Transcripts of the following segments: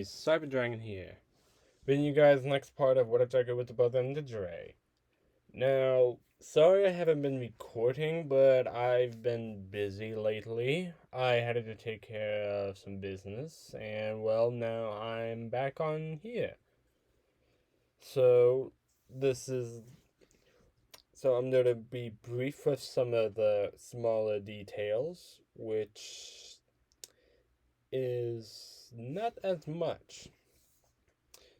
Cyber Dragon here, bringing you guys the next part of What If I Go with the Brother and the Dre. Now, sorry I haven't been recording, but I've been busy lately. I had to take care of some business, and well, now I'm back on here. So, this is. So, I'm going to be brief with some of the smaller details, which is not as much.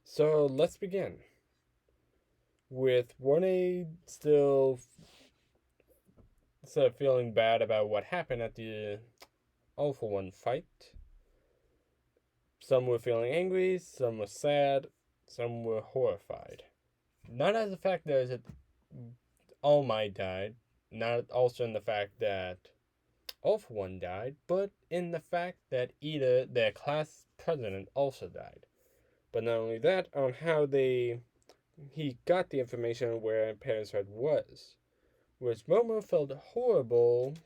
So, let's begin. With 1A still sort of feeling bad about what happened at the All for One fight. Some were feeling angry, some were sad, some were horrified. Not as the fact that All Might died, not also in the fact that All for One died, but in the fact that Ida, their class president, also died. But not only that, on how he got the information where Parasite was. Which Momo felt horrible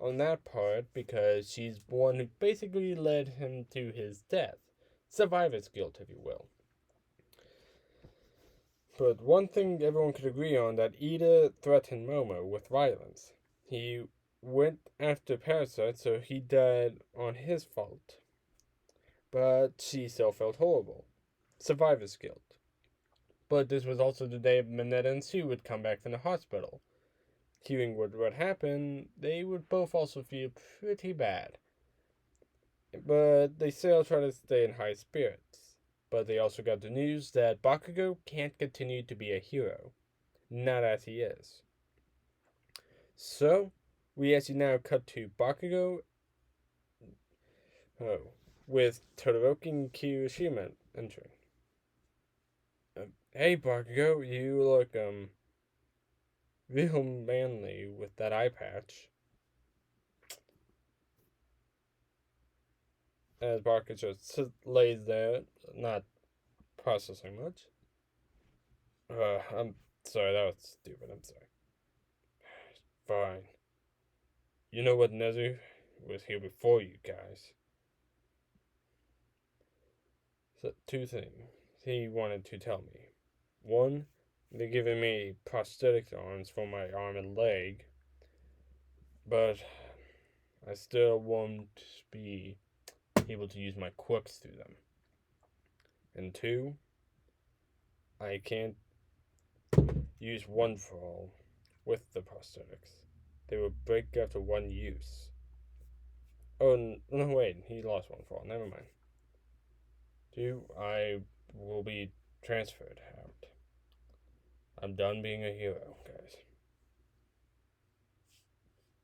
on that part because she's the one who basically led him to his death. Survivor's guilt, if you will. But one thing everyone could agree on that Ida threatened Momo with violence. He went after Parasite, so he died on his fault. But she still felt horrible. Survivor's guilt. But this was also the day Mineta and Sue would come back from the hospital. Hearing what happened, they would both also feel pretty bad. But they still try to stay in high spirits. But they also got the news that Bakugou can't continue to be a hero. Not as he is. So, we actually now cut to Bakugou with Todoroki and Kirishima entering. Hey Bakugou, you look real manly with that eye patch. As Barker just lays there, not processing much. I'm sorry, that was stupid, I'm sorry. Fine. You know what Nezu was here before you guys. So, two things he wanted to tell me. One, they're giving me prosthetic arms for my arm and leg, but I still won't be able to use my quirks through them. And two, I can't use one for all with the prosthetics. They will break after one use. Oh, no, wait, he lost one for all. Never mind. Two, I will be transferred out. I'm done being a hero, guys.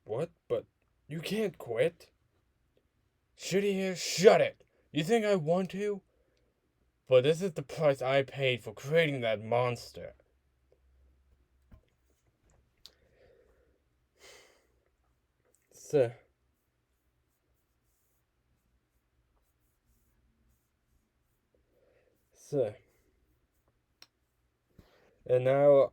What? But you can't quit. Shitty here, shut it! You think I want to? But this is the price I paid for creating that monster. So, and now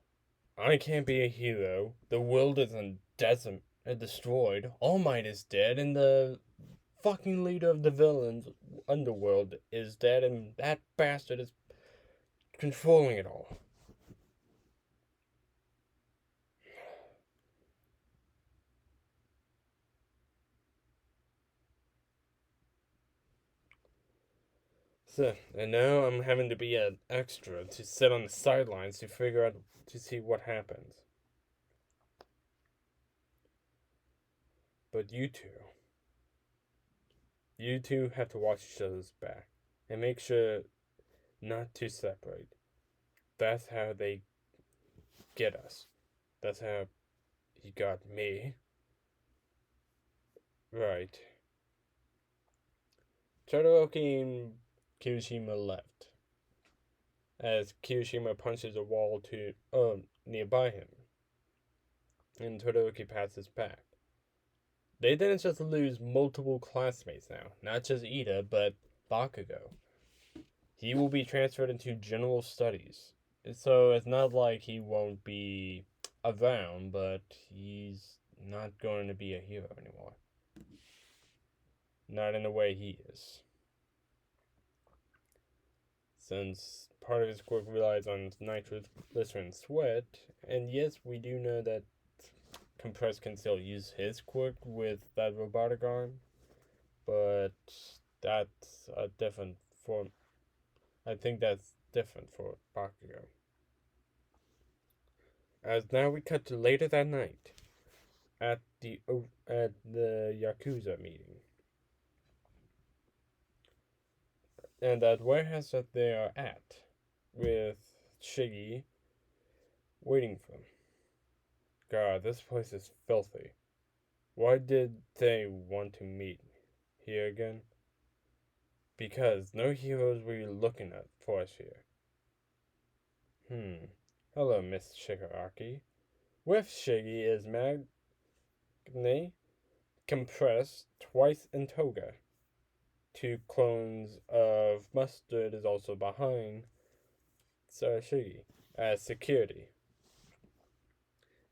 I can't be a hero. The world isn't destroyed. All Might is dead, and the fucking leader of the villains underworld is dead, and that bastard is controlling it all. So, and now I'm having to be an extra to sit on the sidelines to figure out to see what happens. But you two have to watch each other's back and make sure not to separate. That's how they get us. That's how he got me. Right. Todoroki and Kirishima left. As Kirishima punches a wall nearby him. And Todoroki passes back. They didn't just lose multiple classmates now. Not just Ida, but Bakugou. He will be transferred into general studies. So it's not like he won't be around, but he's not going to be a hero anymore. Not in the way he is. since part of his quirk relies on nitroglycerin sweat, and yes, we do know that Compress can still use his quirk with that robotic arm, but that's a different form. I think that's different for Bakugou. As now we cut to later that night at the Yakuza meeting, and that warehouse that they are at, with Shiggy waiting for them. God, this place is filthy. Why did they want to meet here again? Because no heroes were looking at for us here. Hello, Miss Shigaraki. With Shiggy is Magne, Compressed, Twice, and Toga. 2 clones of Mustard is also behind Shiggy as security.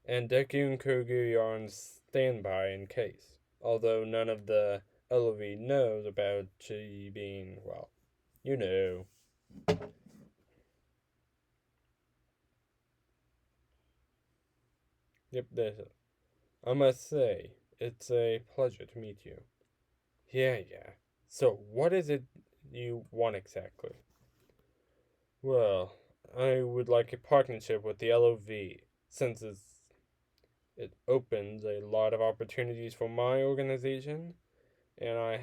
And Deku and Kogu are on standby in case. Although none of the LOV knows about Shiggy being, well, you know. Yep, there's it. I must say, it's a pleasure to meet you. Yeah. So, what is it you want exactly? Well, I would like a partnership with the LOV, since it opens a lot of opportunities for my organization, and I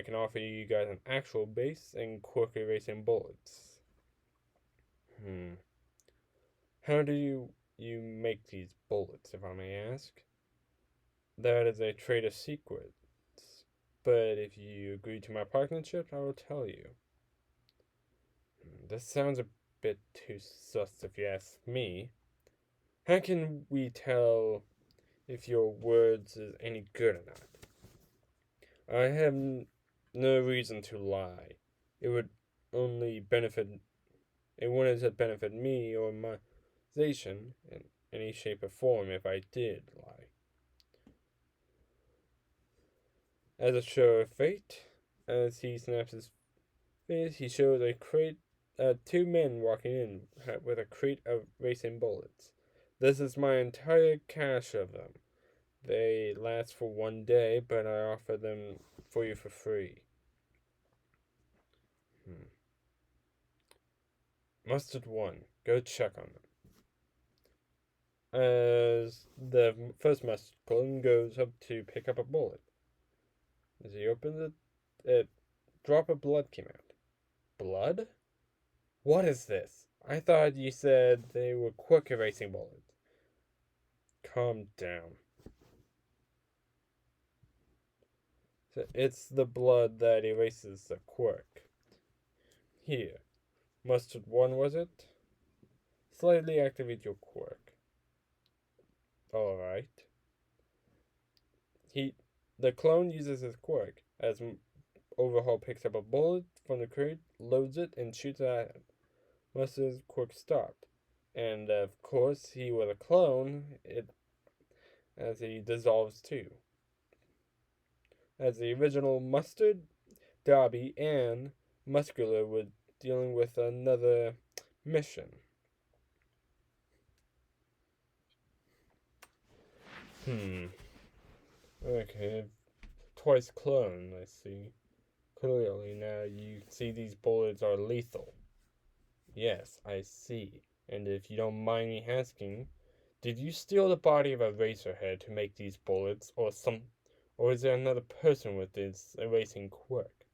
can offer you guys an actual base and quirky racing bullets. How do you make these bullets, if I may ask? That is a trade of secrets, but if you agree to my partnership, I will tell you. This sounds a bit too sus if you ask me. How can we tell if your words is any good or not? I have no reason to lie. It would only benefit. It wouldn't benefit me or my organization in any shape or form if I did lie. As a show of fate, as he snaps his face, he shows a crate. 2 men walking in with a crate of racing bullets. This is my entire cache of them. They last for 1 day, but I offer them for you for free. Mustard 1, go check on them. As the first mustard clone goes up to pick up a bullet. As he opens it, a drop of blood came out. Blood? What is this? I thought you said they were quick erasing bullets. Calm down. So it's the blood that erases the quirk. Here. Mustard 1, was it? Slightly activate your quirk. Alright. The clone uses his quirk as Overhaul picks up a bullet from the crate, loads it, and shoots at him. Mustard's quirk stopped. And of course, he was a clone, as he dissolves too. As the original Mustard, Dobby, and Muscular were dealing with another mission. Okay. Twice clone, I see. Clearly now you see these bullets are lethal. Yes, I see. And if you don't mind me asking, did you steal the body of a racerhead to make these bullets, or is there another person with this erasing quirk?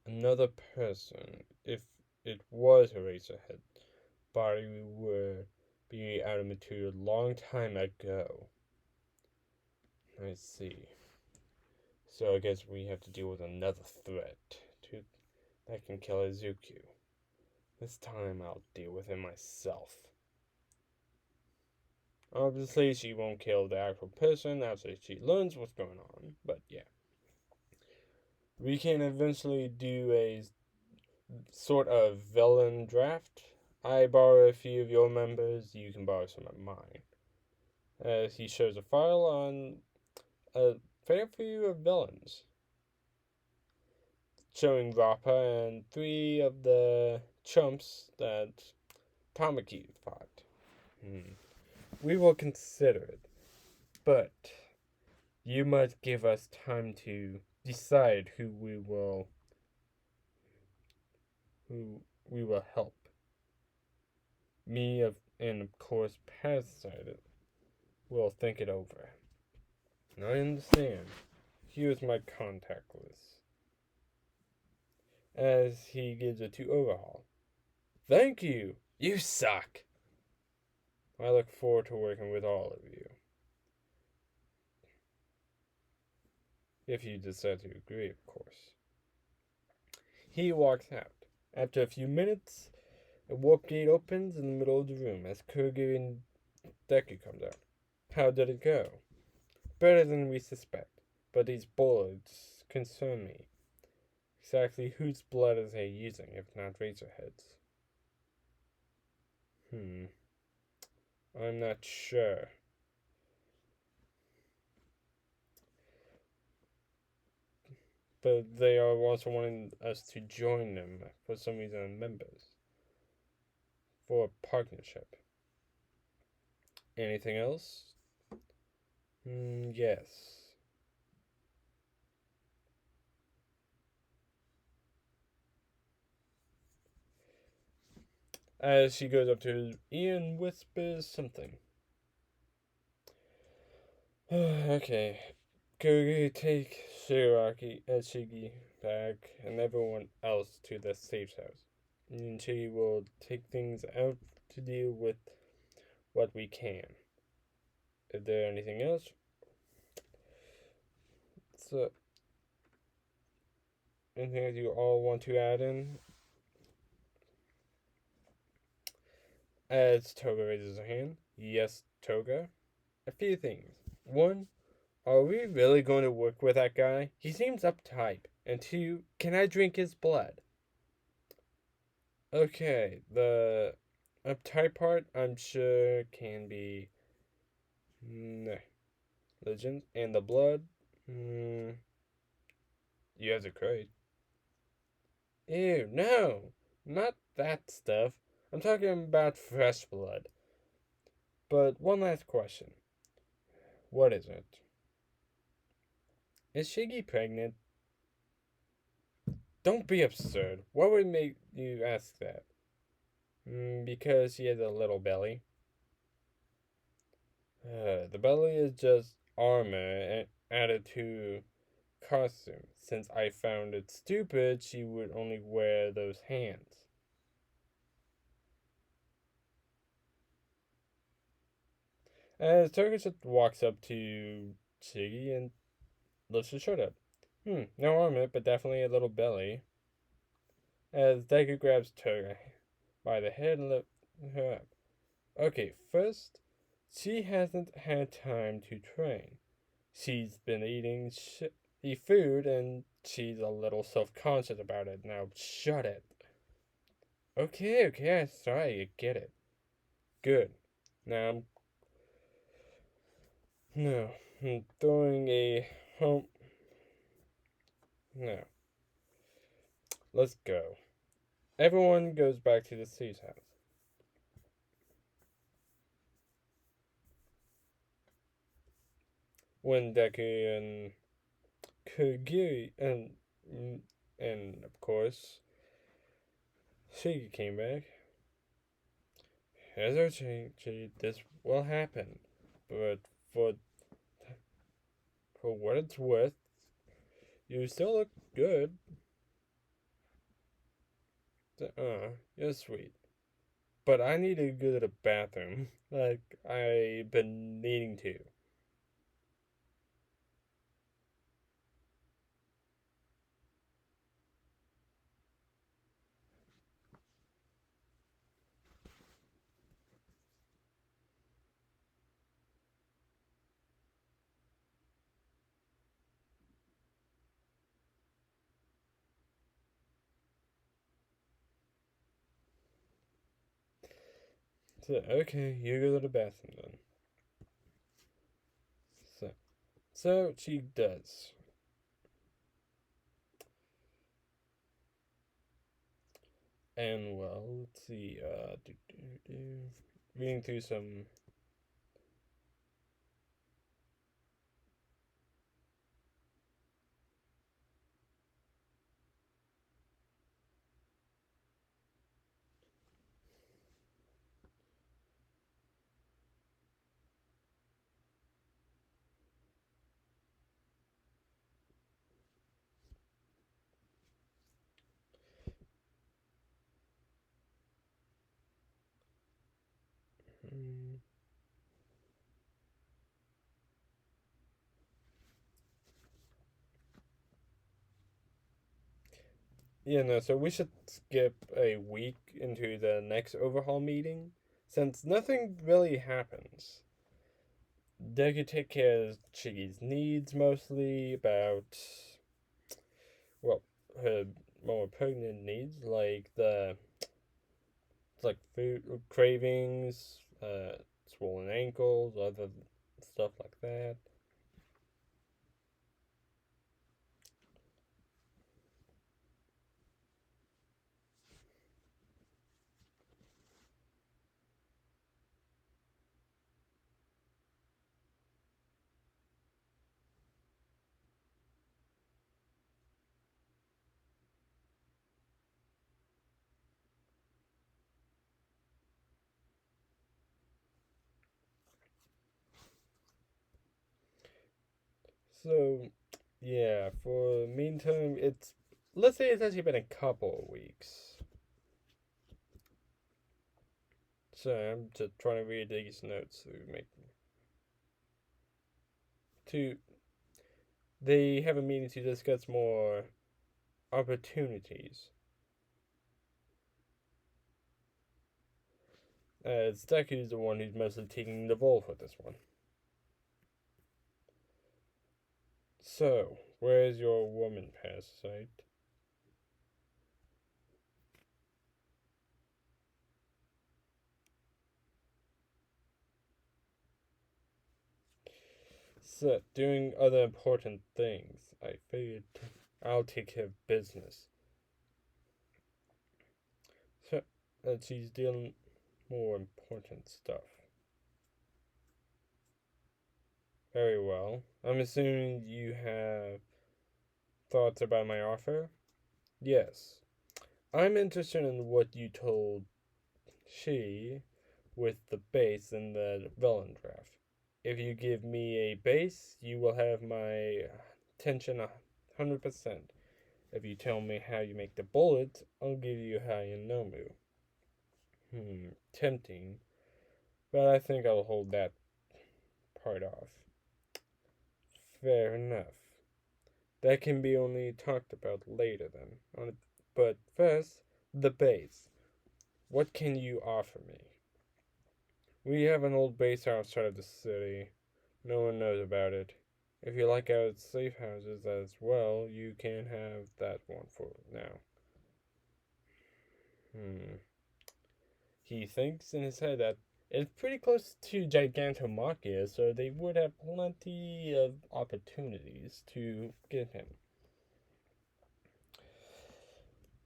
Another person. If it was a racerhead body, we would be out of material a long time ago. I see. So I guess we have to deal with another threat that can kill Izuku. This time I'll deal with it myself. Obviously, she won't kill the actual person after she learns what's going on, but yeah. We can eventually do a sort of villain draft. I borrow a few of your members, you can borrow some of mine. As he shows a file on a fair few of villains. showing Rappa and 3 of the chumps that Tamaki fought. We will consider it, but you must give us time to decide who we will help. Me and of course Parasite will think it over. I understand. Here's my contact list. As he gives it to Overhaul. Thank you! You suck! I look forward to working with all of you. If you decide to agree, of course. He walks out. After a few minutes, a warp gate opens in the middle of the room as Kurgi and Deku comes out. How did it go? Better than we suspect, but these bullets concern me. Exactly whose blood is he using, if not Razorhead's? I'm not sure. But they are also wanting us to join them for some reason as members. For a partnership. Anything else? Yes. As she goes up to Ian, whispers something. Okay. Go take Shigi back and everyone else to the safe house. And she will take things out to deal with what we can. Is there anything else? So, anything that you all want to add in? As Toga raises her hand. Yes, Toga. A few things. One, are we really going to work with that guy? He seems uptight. And 2, can I drink his blood? Okay, the uptight part, I'm sure, can be legend. And the blood, you guys are great. Ew, no, not that stuff. I'm talking about fresh blood. But one last question. What is it? Is Shiggy pregnant? Don't be absurd. What would make you ask that? Because she has a little belly. The belly is just armor added to costume. Since I found it stupid, she would only wear those hands. As Turkish walks up to Shiggy and lifts his shirt up. No armor, but definitely a little belly. As Deku grabs Turga by the head and lifts her up. Okay, first, she hasn't had time to train. She's been eating food and she's a little self-conscious about it. Now, shut it. Okay, I'm sorry, I get it. Good. Now, I'm throwing a home. No. Let's go. Everyone goes back to the siege house. When Deku and Kogiri and of course Shigi came back. As our change, this will happen, but for what it's worth, you still look good. You're sweet. But I need to go to the bathroom, like I've been needing to. So, okay, you go to the bathroom then. So she does. And well, let's see. Reading through some. Hmm, yeah, no. So we should skip a week into the next overhaul meeting, since nothing really happens. Deku take care of Chiggy's needs mostly about, well, her more pertinent needs like food cravings, swollen ankles, other stuff like that. So, yeah, for meantime, let's say it's actually been a couple of weeks. So I'm just trying to read these notes to they have a meeting to discuss more opportunities. As Deku's the one who's mostly taking the role for this one. So, where's your woman parasite? So, doing other important things. I figured I'll take care of business. So, she's dealing more important stuff. Very well. I'm assuming you have thoughts about my offer? Yes. I'm interested in what you told she with the base and the villain draft. If you give me a base, you will have my attention 100%. If you tell me how you make the bullets, I'll give you Hayanomu. Tempting, but I think I'll hold that part off. Fair enough. That can be only talked about later then. But first, the base. What can you offer me? We have an old base outside of the city. No one knows about it. If you like our safe houses as well, you can have that one for now. Hmm. He thinks in his head that it's pretty close to Gigantomachia, so they would have plenty of opportunities to get him.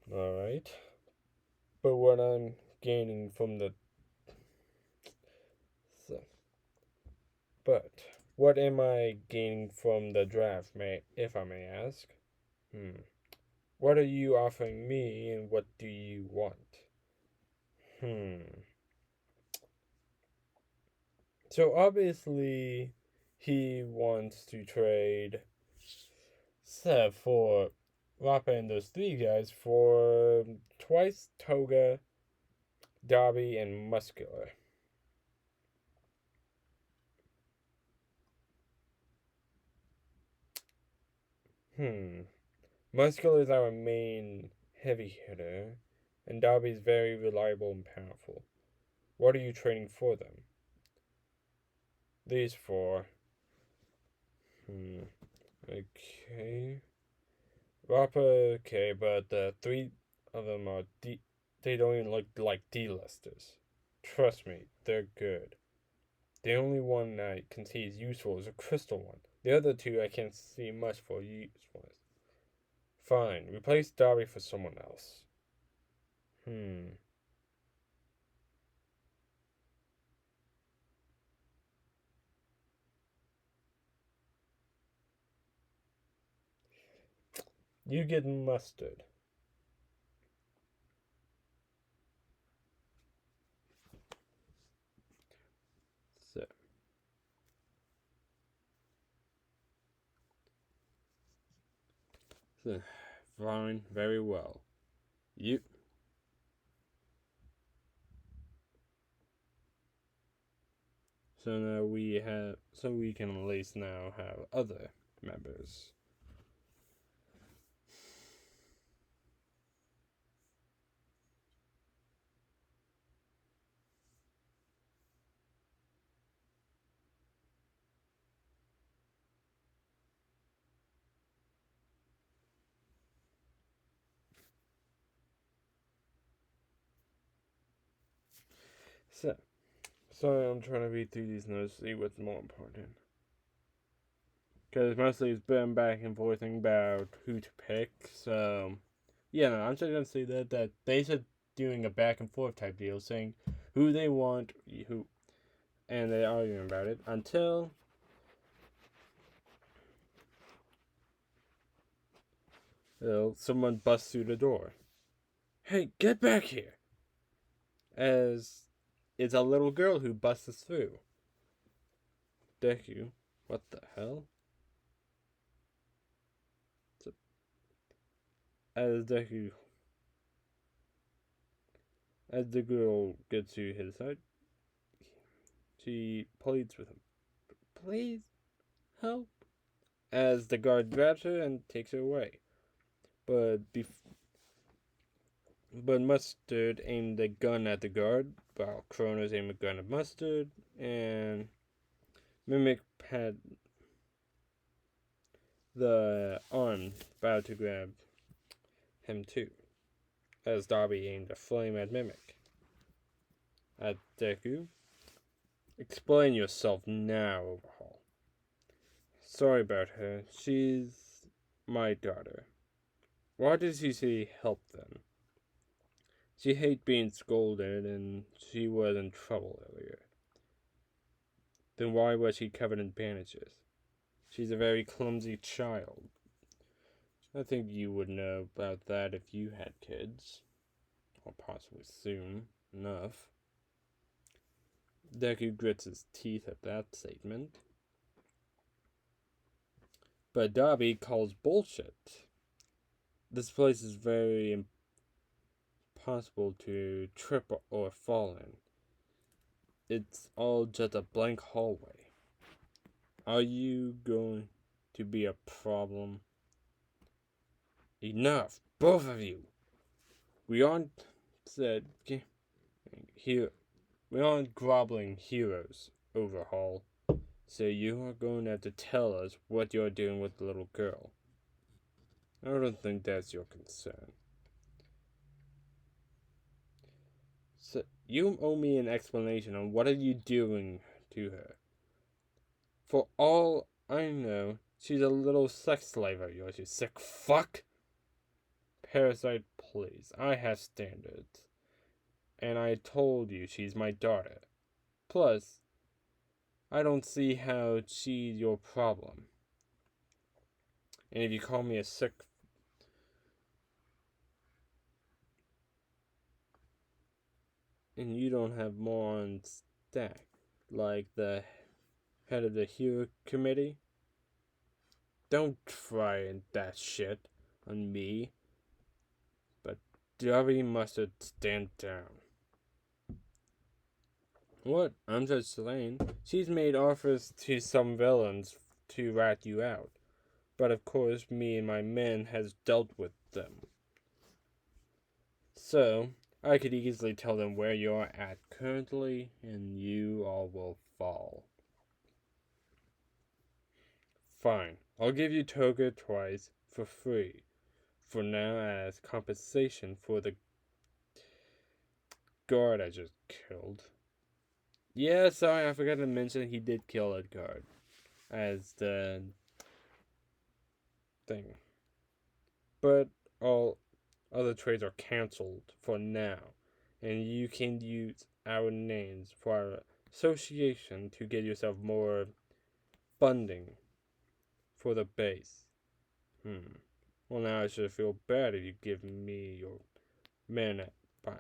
Alright. But what I'm gaining from the. So, but what am I gaining from the draft, if I may ask? Hmm. What are you offering me, and what do you want? Hmm. So obviously, he wants to trade Seth for Rappa and those three guys for twice Toga, Darby, and Muscular. Hmm. Muscular is our main heavy hitter, and Darby's very reliable and powerful. What are you trading for them? These four. Hmm. Okay. Rappa, okay, but three of them are they don't even look like D-listers. Trust me, they're good. The only one I can see is useful is a crystal one. The other two I can't see much for usefulness. Fine, replace Darby for someone else. You get mustard. So. Fine, very well. You. So now we have. So we can at least now have other members. So, sorry, I'm trying to read through these notes, see what's more important. Because mostly it's been back and forthing about who to pick. So, yeah, no, I'm just gonna say that they should doing a back and forth type deal, saying who they want, who, and they're arguing about it until someone busts through the door. Hey, get back here! As it's a little girl who busts through. Deku, what the hell? As Deku, as the girl gets to his side, she pleads with him, "Please help." As the guard grabs her and takes her away, but Mustard aimed a gun at the guard, while Kronos aimed a gun at Mustard, and Mimic had the arm about to grab him too, as Darby aimed a flame at Mimic. At Deku, explain yourself now, Overhaul. Sorry about her. She's my daughter. Why did she say help then? She hated being scolded and she was in trouble earlier. Then why was she covered in bandages? She's a very clumsy child. I think you would know about that if you had kids. Or possibly soon enough. Deku grits his teeth at that statement. But Darby calls bullshit. This place is very impossible to trip or fall in. It's all just a blank hallway. Are you going to be a problem? Enough, both of you. We aren't we aren't groveling heroes, Overhaul. So you are going to have to tell us what you're doing with the little girl. I don't think that's your concern. So you owe me an explanation on what are you doing to her. For all I know, she's a little sex slave of yours, you sick fuck. Parasite, please. I have standards. And I told you she's my daughter. Plus, I don't see how she's your problem. And if you call me a sick... and you don't have more on stack, like the head of the hero committee, don't try that shit on me. But Darby must stand down. What? I'm just saying. She's made offers to some villains to rat you out. But of course, me and my men has dealt with them. So, I could easily tell them where you're at currently, and you all will fall. Fine. I'll give you Toga twice for free. For now, as compensation for the guard I just killed. Yeah, sorry, I forgot to mention he did kill a guard. As the thing. But I'll other trades are cancelled for now, and you can use our names for our association to get yourself more funding for the base. Well, now I should feel bad if you give me your men by.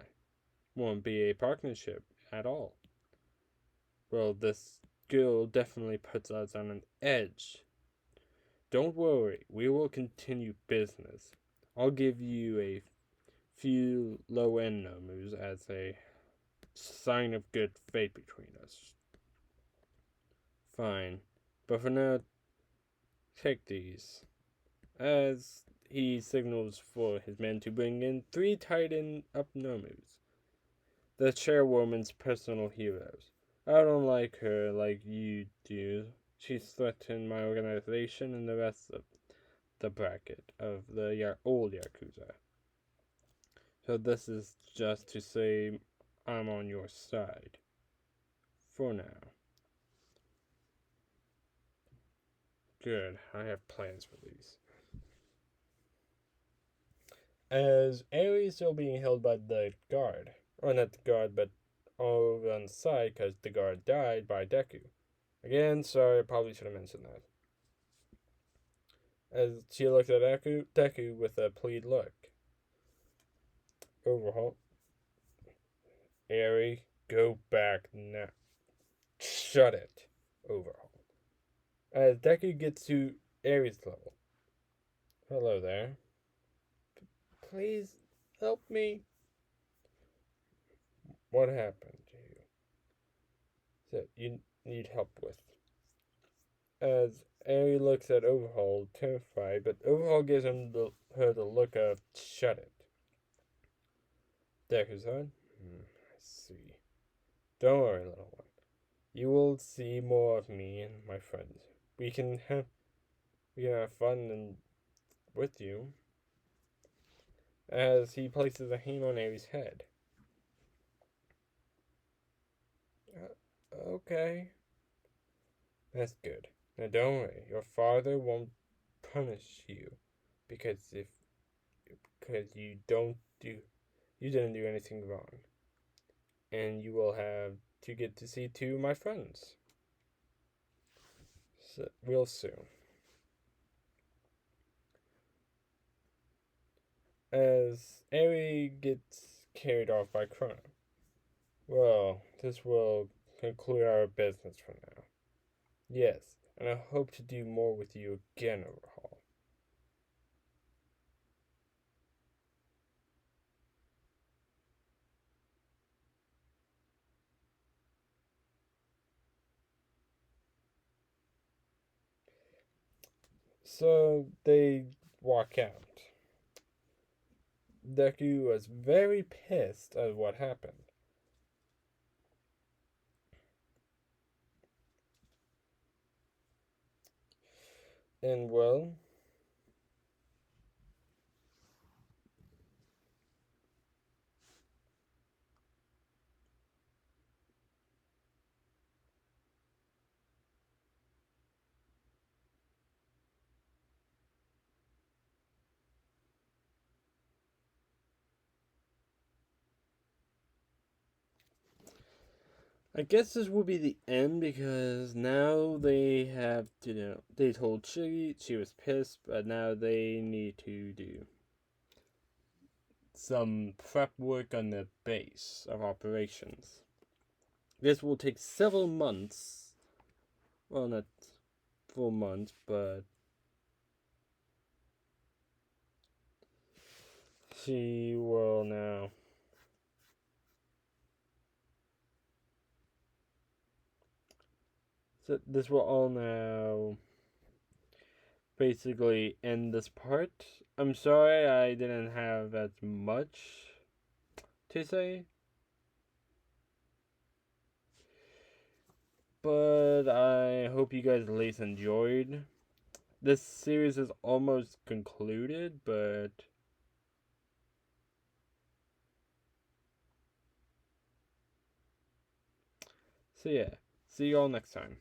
Won't be a partnership at all. Well, this girl definitely puts us on an edge. Don't worry, we will continue business. I'll give you a few low-end numbers as a sign of good faith between us. Fine, but for now, take these. As he signals for his men to bring in 3 tightened-up numbers. The chairwoman's personal heroes. I don't like her like you do. She's threatened my organization and the rest of the bracket of the old Yakuza. So this is just to say I'm on your side. For now. Good, I have plans for these. As Airi is still being held by the guard. Or not the guard, but over on the side because the guard died by Deku. Again, sorry, I probably should have mentioned that. As she looks at Deku with a plead look. Overhaul. Airi, go back now. Shut it. Overhaul. As Deku gets to Airi's level. Hello there. Please help me. What happened to you? That you need help with. As Airi looks at Overhaul, terrified, but Overhaul gives her the look of shut it. Deku's-san? I see. Don't worry, little one. You will see more of me and my friends. We can have fun and with you. As he places a hand on Airi's head. Okay. That's good. Now don't worry, your father won't punish you because you didn't do anything wrong. And you will have to get to see 2 of my friends. So, real soon. As Airi gets carried off by Chrono. Well, this will conclude our business for now. Yes, and I hope to do more with you again, Overhaul. So they walk out. Deku was very pissed at what happened. And well, I guess this will be the end because now they have to they told Shiggy she was pissed, but now they need to do some prep work on the base of operations. This will take several months. Well, not full months, but she will now. So this will all now basically end this part. I'm sorry I didn't have as much to say. But I hope you guys at least enjoyed. This series is almost concluded, but so yeah, see you all next time.